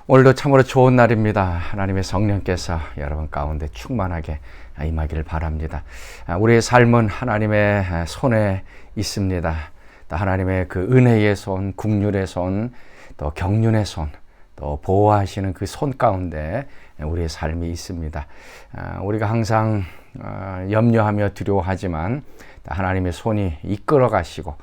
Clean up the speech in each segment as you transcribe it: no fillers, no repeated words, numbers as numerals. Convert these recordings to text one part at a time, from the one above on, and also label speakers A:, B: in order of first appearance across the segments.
A: 오늘도 참으로 좋은 날입니다. 하나님의 성령께서 여러분 가운데 충만하게 임하기를 바랍니다. 우리의 삶은 하나님의 손에 있습니다. 또 하나님의 그 은혜의 손, 국률의 손, 또 경륜의 손, 또 보호하시는 그 손 가운데 우리의 삶이 있습니다. 우리가 항상 염려하며 두려워하지만 하나님의 손이 이끌어 가시고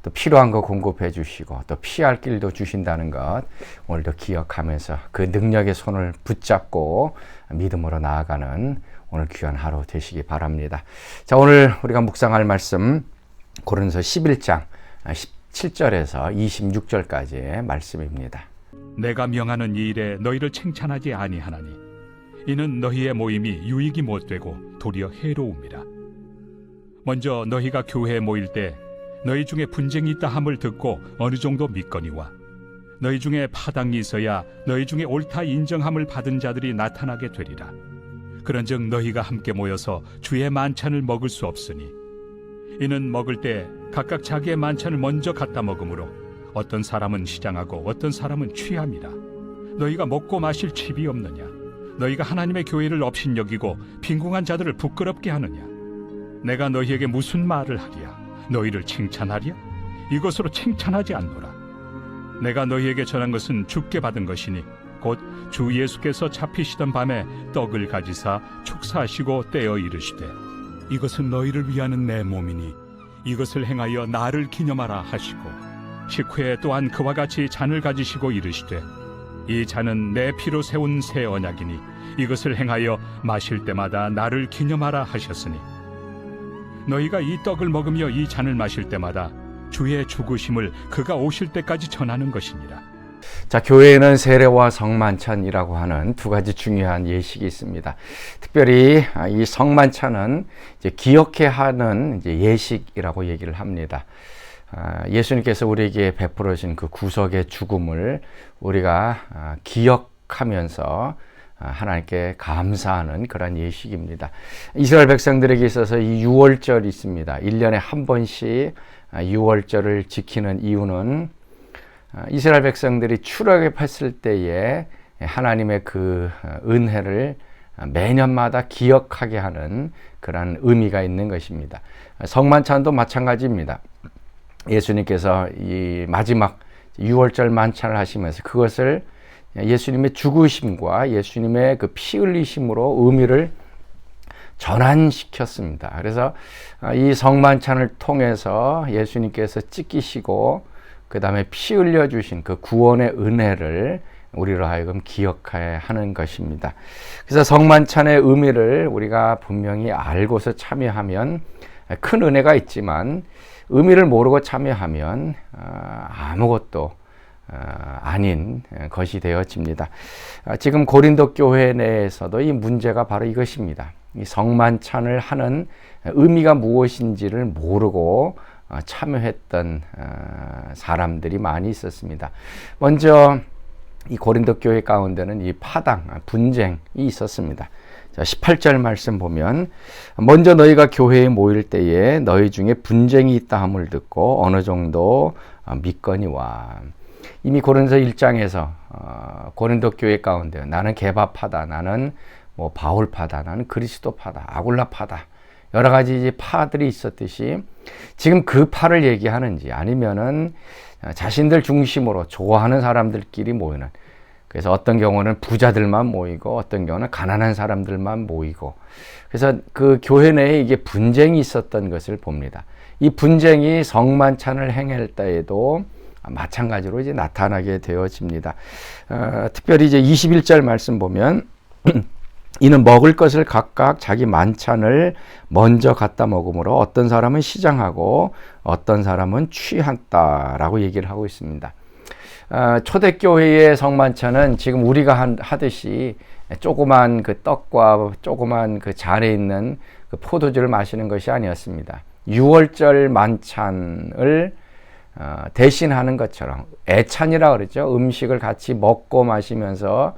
A: 또 필요한 거 공급해 주시고 또 피할 길도 주신다는 것 오늘도 기억하면서 그 능력의 손을 붙잡고 믿음으로 나아가는 오늘 귀한 하루 되시기 바랍니다. 자, 오늘 우리가 묵상할 말씀 고린도서 11장 17절에서 26절까지의 말씀입니다.
B: 내가 명하는 이 일에 너희를 칭찬하지 아니하나니 이는 너희의 모임이 유익이 못되고 도리어 해로움이라. 먼저 너희가 교회에 모일 때 너희 중에 분쟁이 있다 함을 듣고 어느 정도 믿거니와 너희 중에 파당이 있어야 너희 중에 옳다 인정함을 받은 자들이 나타나게 되리라. 그런즉 너희가 함께 모여서 주의 만찬을 먹을 수 없으니 이는 먹을 때 각각 자기의 만찬을 먼저 갖다 먹으므로 어떤 사람은 시장하고 어떤 사람은 취함이라. 너희가 먹고 마실 칩이 없느냐? 너희가 하나님의 교회를 업신여기고 빈궁한 자들을 부끄럽게 하느냐? 내가 너희에게 무슨 말을 하랴? 너희를 칭찬하랴? 이것으로 칭찬하지 않노라. 내가 너희에게 전한 것은 주께 받은 것이니 곧 주 예수께서 잡히시던 밤에 떡을 가지사 축사하시고 떼어 이르시되 이것은 너희를 위하는 내 몸이니 이것을 행하여 나를 기념하라 하시고 식후에 또한 그와 같이 잔을 가지시고 이르시되 이 잔은 내 피로 세운 새 언약이니 이것을 행하여 마실 때마다 나를 기념하라 하셨으니 너희가 이 떡을 먹으며 이 잔을 마실 때마다 주의 죽으심을 그가 오실 때까지 전하는 것이니라.
A: 자, 교회에는 세례와 성만찬이라고 하는 두 가지 중요한 예식이 있습니다. 특별히 이 성만찬은 이제 기억해야 하는 이제 예식이라고 얘기를 합니다. 예수님께서 우리에게 베풀어 주신 그 구속의 죽음을 우리가 기억하면서 하나님께 감사하는 그런 예식입니다. 이스라엘 백성들에게 있어서 이 유월절이 있습니다. 1년에 한 번씩 유월절을 지키는 이유는 이스라엘 백성들이 출애굽했을 때에 하나님의 그 은혜를 매년마다 기억하게 하는 그런 의미가 있는 것입니다. 성만찬도 마찬가지입니다. 예수님께서 이 마지막 유월절 만찬을 하시면서 그것을 예수님의 죽으심과 예수님의 그 피 흘리심으로 의미를 전환시켰습니다. 그래서 이 성만찬을 통해서 예수님께서 찢기시고 그 다음에 피 흘려주신 그 구원의 은혜를 우리로 하여금 기억해야 하는 것입니다. 그래서 성만찬의 의미를 우리가 분명히 알고서 참여하면 큰 은혜가 있지만 의미를 모르고 참여하면 아무것도 아닌 것이 되어집니다. 지금 고린도 교회 내에서도 이 문제가 바로 이것입니다. 이 성만찬을 하는 의미가 무엇인지를 모르고 참여했던 사람들이 많이 있었습니다. 먼저 이 고린도 교회 가운데는 이 파당, 분쟁이 있었습니다. 자, 18절 말씀 보면 먼저 너희가 교회에 모일 때에 너희 중에 분쟁이 있다 함을 듣고 어느 정도 믿거니와. 이미 고린도 1장에서 고린도 교회 가운데 나는 게바파다, 나는 뭐 바울파다, 나는 그리스도파다, 아굴라파다, 여러 가지 이제 파들이 있었듯이 지금 그 파를 얘기하는지 아니면은 자신들 중심으로 좋아하는 사람들끼리 모이는, 그래서 어떤 경우는 부자들만 모이고 어떤 경우는 가난한 사람들만 모이고, 그래서 그 교회 내에 이게 분쟁이 있었던 것을 봅니다. 이 분쟁이 성만찬을 행할 때에도 마찬가지로 이제 나타나게 되어집니다. 특별히 이제 21절 말씀 보면 이는 먹을 것을 각각 자기 만찬을 먼저 갖다 먹으므로 어떤 사람은 시장하고 어떤 사람은 취한다라고 얘기를 하고 있습니다. 초대교회의 성만찬은 지금 우리가 하듯이 조그만 그 떡과 조그만 그 잔에 있는 그 포도주를 마시는 것이 아니었습니다. 유월절 만찬을 대신하는 것처럼 애찬이라 그러죠. 음식을 같이 먹고 마시면서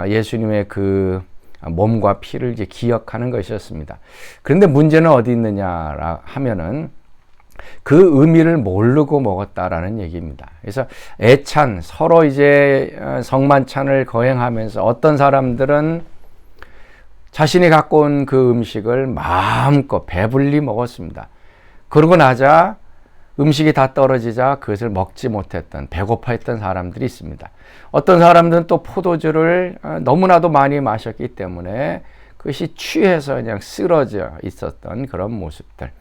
A: 예수님의 그 몸과 피를 이제 기억하는 것이었습니다. 그런데 문제는 어디 있느냐 하면은 그 의미를 모르고 먹었다라는 얘기입니다. 그래서 애찬, 서로 이제 성만찬을 거행하면서 어떤 사람들은 자신이 갖고 온 그 음식을 마음껏 배불리 먹었습니다. 그러고 나자 음식이 다 떨어지자 그것을 먹지 못했던, 배고파했던 사람들이 있습니다. 어떤 사람들은 또 포도주를 너무나도 많이 마셨기 때문에 그것이 취해서 그냥 쓰러져 있었던 그런 모습들.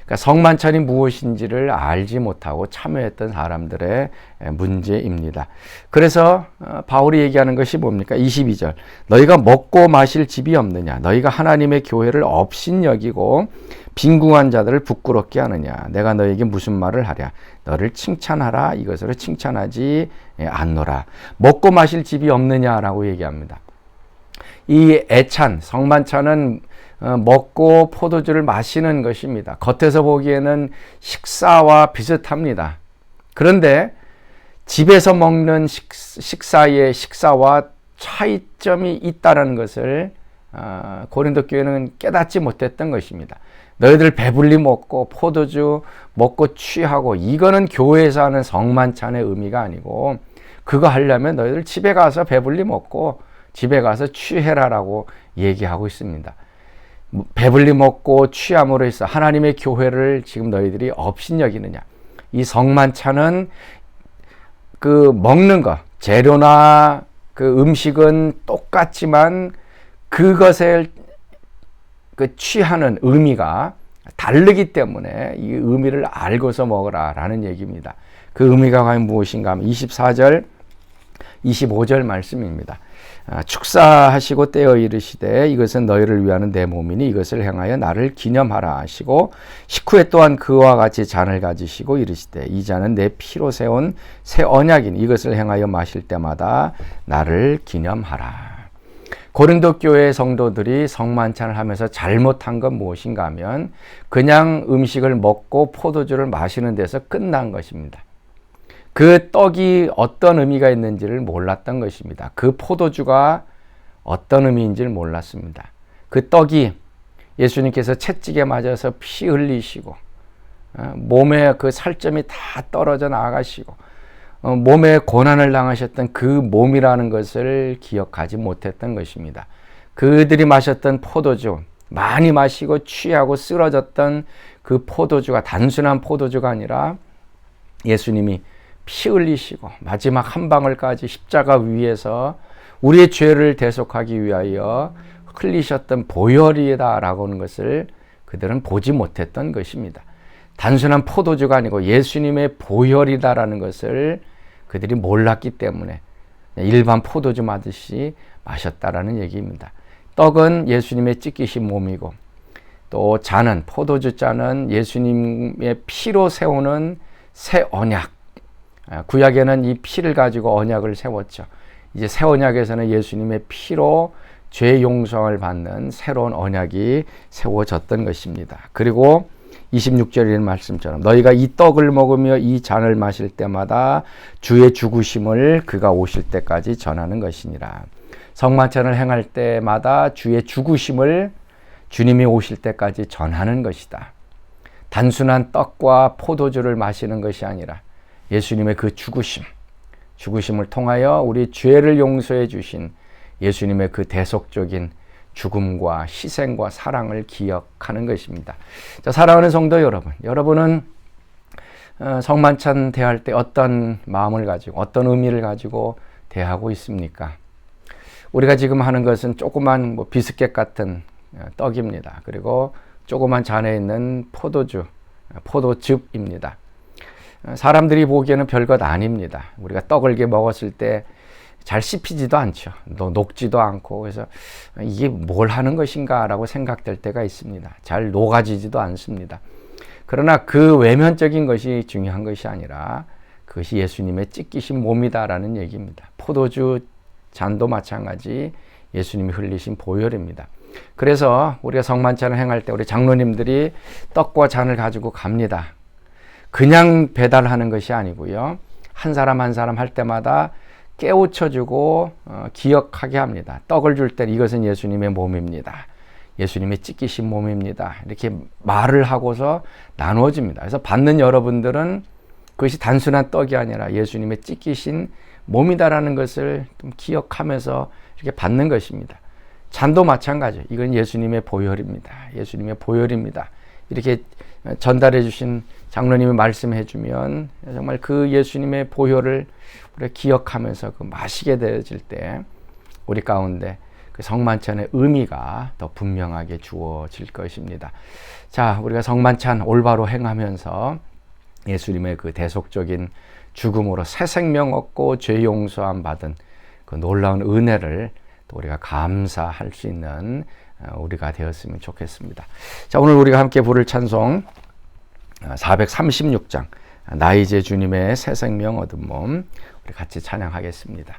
A: 그러니까 성만찬이 무엇인지를 알지 못하고 참여했던 사람들의 문제입니다. 그래서 바울이 얘기하는 것이 뭡니까? 22절. 너희가 먹고 마실 집이 없느냐? 너희가 하나님의 교회를 업신여기고 빈궁한 자들을 부끄럽게 하느냐? 내가 너에게 무슨 말을 하랴? 너를 칭찬하라. 이것으로 칭찬하지 않노라. 먹고 마실 집이 없느냐라고 얘기합니다. 이 애찬, 성만찬은 먹고 포도주를 마시는 것입니다. 겉에서 보기에는 식사와 비슷합니다. 그런데 집에서 먹는 식사의 식사와 차이점이 있다는 것을 고린도 교회는 깨닫지 못했던 것입니다. 너희들 배불리 먹고 포도주 먹고 취하고, 이거는 교회에서 하는 성만찬의 의미가 아니고, 그거 하려면 너희들 집에 가서 배불리 먹고 집에 가서 취해라라고 얘기하고 있습니다. 배불리 먹고 취함으로 해서 하나님의 교회를 지금 너희들이 업신여기느냐? 이 성만찬은 그 먹는 것, 재료나 그 음식은 똑같지만 그것을 그 취하는 의미가 다르기 때문에 이 의미를 알고서 먹으라라는 얘기입니다. 그 의미가 과연 무엇인가 하면 24절, 25절 말씀입니다. 축사하시고 떼어 이르시되 이것은 너희를 위하는 내 몸이니 이것을 행하여 나를 기념하라 하시고, 식후에 또한 그와 같이 잔을 가지시고 이르시되 이 잔은 내 피로 세운 새 언약이니 이것을 행하여 마실 때마다 나를 기념하라. 고린도 교회 성도들이 성만찬을 하면서 잘못한 건 무엇인가 하면 그냥 음식을 먹고 포도주를 마시는 데서 끝난 것입니다. 그 떡이 어떤 의미가 있는지를 몰랐던 것입니다. 그 포도주가 어떤 의미인지를 몰랐습니다. 그 떡이 예수님께서 채찍에 맞아서 피 흘리시고 몸에 그 살점이 다 떨어져 나가시고 몸에 고난을 당하셨던 그 몸이라는 것을 기억하지 못했던 것입니다. 그들이 마셨던 포도주, 많이 마시고 취하고 쓰러졌던 그 포도주가 단순한 포도주가 아니라 예수님이 피 흘리시고 마지막 한 방울까지 십자가 위에서 우리의 죄를 대속하기 위하여 흘리셨던 보혈이다라고 하는 것을 그들은 보지 못했던 것입니다. 단순한 포도주가 아니고 예수님의 보혈이다라는 것을 그들이 몰랐기 때문에 일반 포도주 마듯이 마셨다라는 얘기입니다. 떡은 예수님의 찢기신 몸이고, 또 잔은, 포도주 잔은 예수님의 피로 세우는 새 언약. 구약에는 이 피를 가지고 언약을 세웠죠. 이제 새 언약에서는 예수님의 피로 죄 용서를 받는 새로운 언약이 세워졌던 것입니다. 그리고 26절의 말씀처럼 너희가 이 떡을 먹으며 이 잔을 마실 때마다 주의 죽으심을 그가 오실 때까지 전하는 것이니라. 성만찬을 행할 때마다 주의 죽으심을 주님이 오실 때까지 전하는 것이다. 단순한 떡과 포도주를 마시는 것이 아니라 예수님의 그 죽으심을 통하여 우리 죄를 용서해 주신 예수님의 그 대속적인 죽음과 희생과 사랑을 기억하는 것입니다. 자, 사랑하는 성도 여러분, 여러분은 성만찬 대할 때 어떤 마음을 가지고 어떤 의미를 가지고 대하고 있습니까? 우리가 지금 하는 것은 조그만 비스켓 같은 떡입니다. 그리고 조그만 잔에 있는 포도즙입니다. 사람들이 보기에는 별것 아닙니다. 우리가 떡을 이렇게 먹었을 때 잘 씹히지도 않죠. 녹지도 않고, 그래서 이게 뭘 하는 것인가 라고 생각될 때가 있습니다. 잘 녹아지지도 않습니다. 그러나 그 외면적인 것이 중요한 것이 아니라 그것이 예수님의 찢기신 몸이다라는 얘기입니다. 포도주 잔도 마찬가지 예수님이 흘리신 보혈입니다. 그래서 우리가 성만찬을 행할 때 우리 장로님들이 떡과 잔을 가지고 갑니다. 그냥 배달하는 것이 아니고요. 한 사람 한 사람 할 때마다 깨우쳐주고 기억하게 합니다. 떡을 줄 때 이것은 예수님의 몸입니다. 예수님의 찢기신 몸입니다. 이렇게 말을 하고서 나누어집니다. 그래서 받는 여러분들은 그것이 단순한 떡이 아니라 예수님의 찢기신 몸이다라는 것을 좀 기억하면서 이렇게 받는 것입니다. 잔도 마찬가지예요. 이건 예수님의 보혈입니다. 예수님의 보혈입니다. 이렇게 전달해 주신 장로님이 말씀해 주면 정말 그 예수님의 보혈을 우리가 기억하면서 그 마시게 되어질 때 우리 가운데 그 성만찬의 의미가 더 분명하게 주어질 것입니다. 자, 우리가 성만찬 올바로 행하면서 예수님의 그 대속적인 죽음으로 새 생명 얻고 죄 용서함 받은 그 놀라운 은혜를 또 우리가 감사할 수 있는 우리가 되었으면 좋겠습니다. 자, 오늘 우리가 함께 부를 찬송 436장 나 이제 주님의 새 생명 얻은 몸 우리 같이 찬양하겠습니다.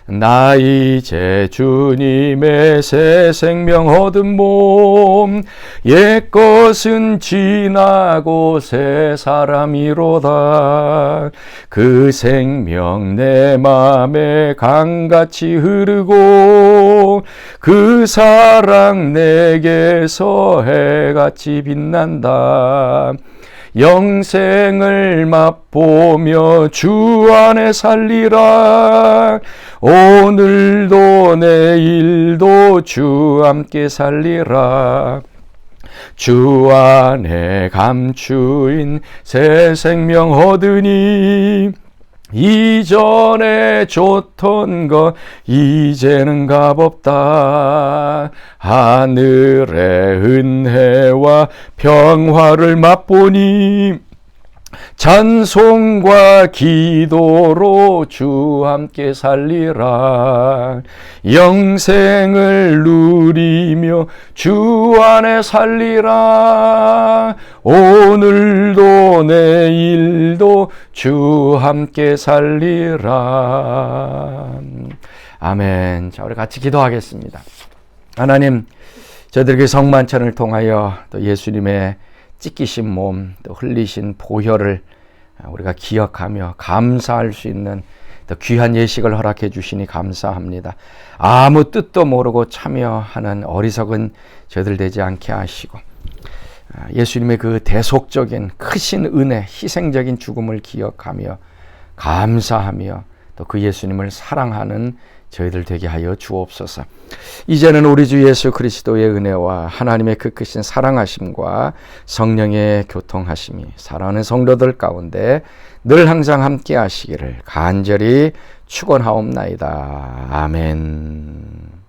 A: 나 이제 주님의 새 생명 얻은 몸 옛것은 지나고 새 사람이로다. 그 생명 내 맘에 강같이 흐르고 그 사랑 내게서 해같이 빛난다. 영생을 맛보며 주 안에 살리라. 오늘도 내일도 주 함께 살리라. 주 안에 감추인 새 생명 얻으니 이전에 좋던 것 이제는 값없다. 하늘의 은혜와 평화를 맛보니 찬송과 기도로 주 함께 살리라. 영생을 누리며 주 안에 살리라. 오늘도 내일도 주 함께 살리라. 아멘. 자, 우리 같이 기도하겠습니다. 하나님, 저들에게 성만찬을 통하여 또 예수님의 찢기신 몸, 또 흘리신 보혈을 우리가 기억하며 감사할 수 있는 또 귀한 예식을 허락해 주시니 감사합니다. 아무 뜻도 모르고 참여하는 어리석은 저들 되지 않게 하시고 예수님의 그 대속적인 크신 은혜, 희생적인 죽음을 기억하며 감사하며 또 그 예수님을 사랑하는 저희들 되게 하여 주옵소서. 이제는 우리 주 예수 그리스도의 은혜와 하나님의 그 크신 사랑하심과 성령의 교통하심이 사랑하는 성도들 가운데 늘 항상 함께 하시기를 간절히 축원하옵나이다. 아멘.